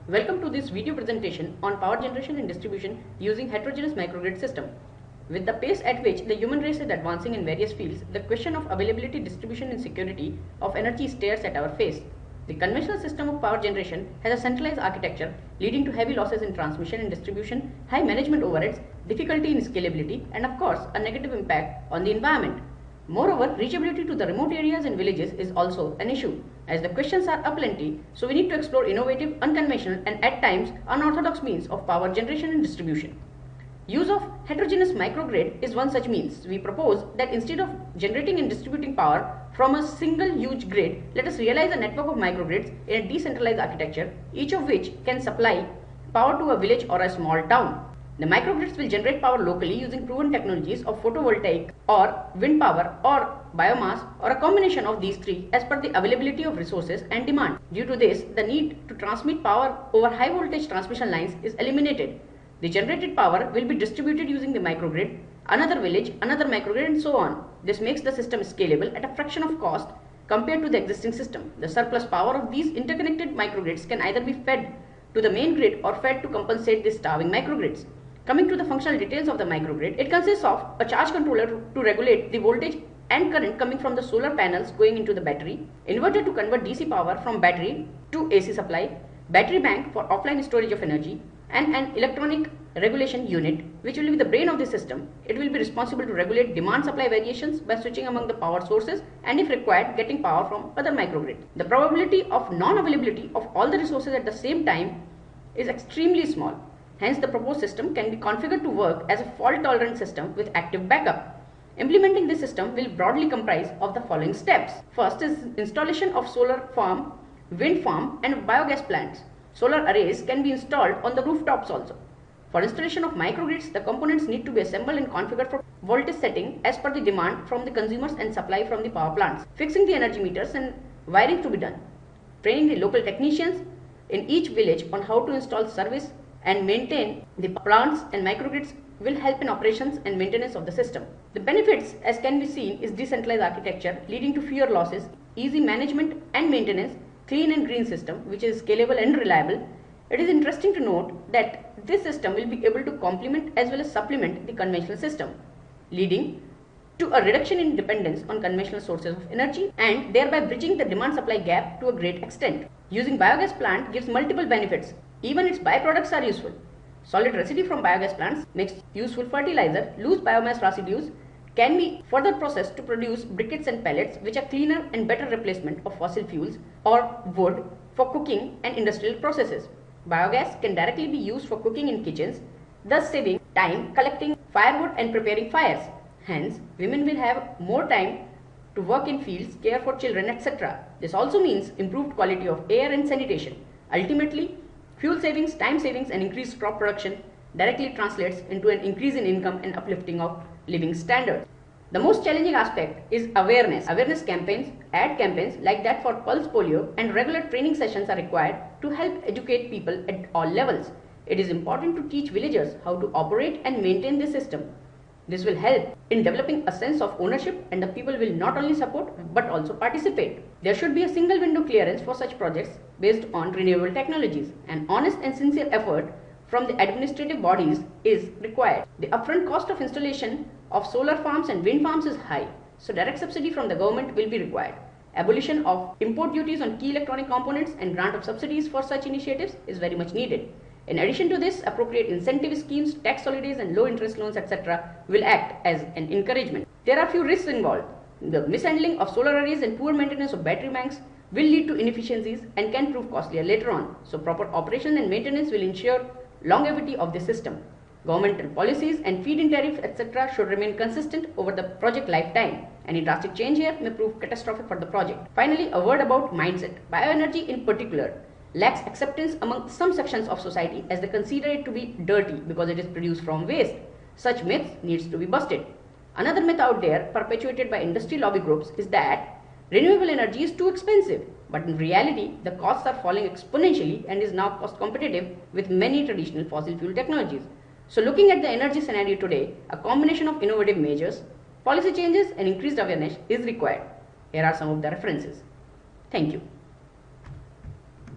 Welcome to this video presentation on power generation and distribution using heterogeneous microgrid system. With the pace at which the human race is advancing in various fields, the question of availability, distribution and security of energy stares at our face. The conventional system of power generation has a centralized architecture leading to heavy losses in transmission and distribution, high management overheads, difficulty in scalability and of course a negative impact on the environment. Moreover, reachability to the remote areas and villages is also an issue, as the questions are aplenty, so we need to explore innovative, unconventional and at times unorthodox means of power generation and distribution. Use of heterogeneous microgrid is one such means. We propose that instead of generating and distributing power from a single huge grid, let us realize a network of microgrids in a decentralized architecture, each of which can supply power to a village or a small town. The microgrids will generate power locally using proven technologies of photovoltaic or wind power or biomass or a combination of these three as per the availability of resources and demand. Due to this, the need to transmit power over high voltage transmission lines is eliminated. The generated power will be distributed using the microgrid, another village, another microgrid and so on. This makes the system scalable at a fraction of cost compared to the existing system. The surplus power of these interconnected microgrids can either be fed to the main grid or fed to compensate the starving microgrids. Coming to the functional details of the microgrid, it consists of a charge controller to regulate the voltage and current coming from the solar panels going into the battery, inverter to convert DC power from battery to AC supply, battery bank for offline storage of energy, and an electronic regulation unit which will be the brain of the system. It will be responsible to regulate demand supply variations by switching among the power sources and if required getting power from other microgrid. The probability of non-availability of all the resources at the same time is extremely small. Hence, the proposed system can be configured to work as a fault-tolerant system with active backup. Implementing this system will broadly comprise of the following steps. First is installation of solar farm, wind farm and biogas plants. Solar arrays can be installed on the rooftops also. For installation of microgrids, the components need to be assembled and configured for voltage setting as per the demand from the consumers and supply from the power plants. Fixing the energy meters and wiring to be done. Training the local technicians in each village on how to install service and maintain the plants and microgrids will help in operations and maintenance of the system. The benefits, as can be seen, is decentralized architecture leading to fewer losses, easy management and maintenance, clean and green system which is scalable and reliable. It is interesting to note that this system will be able to complement as well as supplement the conventional system, leading to a reduction in dependence on conventional sources of energy and thereby bridging the demand supply gap to a great extent. Using biogas plant gives multiple benefits. Even its byproducts are useful. Solid residue from biogas plants makes useful fertilizer. Loose biomass residues can be further processed to produce briquettes and pellets which are cleaner and better replacement of fossil fuels or wood for cooking and industrial processes. Biogas can directly be used for cooking in kitchens, thus saving time collecting firewood and preparing fires. Hence, women will have more time to work in fields, care for children, etc. This also means improved quality of air and sanitation. Ultimately, fuel savings, time savings and increased crop production directly translates into an increase in income and uplifting of living standards. The most challenging aspect is awareness. Awareness campaigns, ad campaigns like that for pulse polio and regular training sessions are required to help educate people at all levels. It is important to teach villagers how to operate and maintain the system. This will help in developing a sense of ownership and the people will not only support but also participate. There should be a single window clearance for such projects based on renewable technologies. An honest and sincere effort from the administrative bodies is required. The upfront cost of installation of solar farms and wind farms is high, so direct subsidy from the government will be required. Abolition of import duties on key electronic components and grant of subsidies for such initiatives is very much needed. In addition to this, appropriate incentive schemes, tax holidays and low interest loans etc. will act as an encouragement. There are few risks involved. The mishandling of solar arrays and poor maintenance of battery banks will lead to inefficiencies and can prove costlier later on. So proper operation and maintenance will ensure longevity of the system. Governmental policies and feed-in tariffs etc. should remain consistent over the project lifetime. Any drastic change here may prove catastrophic for the project. Finally, a word about mindset. Bioenergy in particular lacks acceptance among some sections of society as they consider it to be dirty because it is produced from waste. Such myths needs to be busted. Another myth out there perpetuated by industry lobby groups is that renewable energy is too expensive, but in reality the costs are falling exponentially and is now cost competitive with many traditional fossil fuel technologies. So looking at the energy scenario today, a combination of innovative measures, policy changes and increased awareness is required. Here are some of the references. Thank you.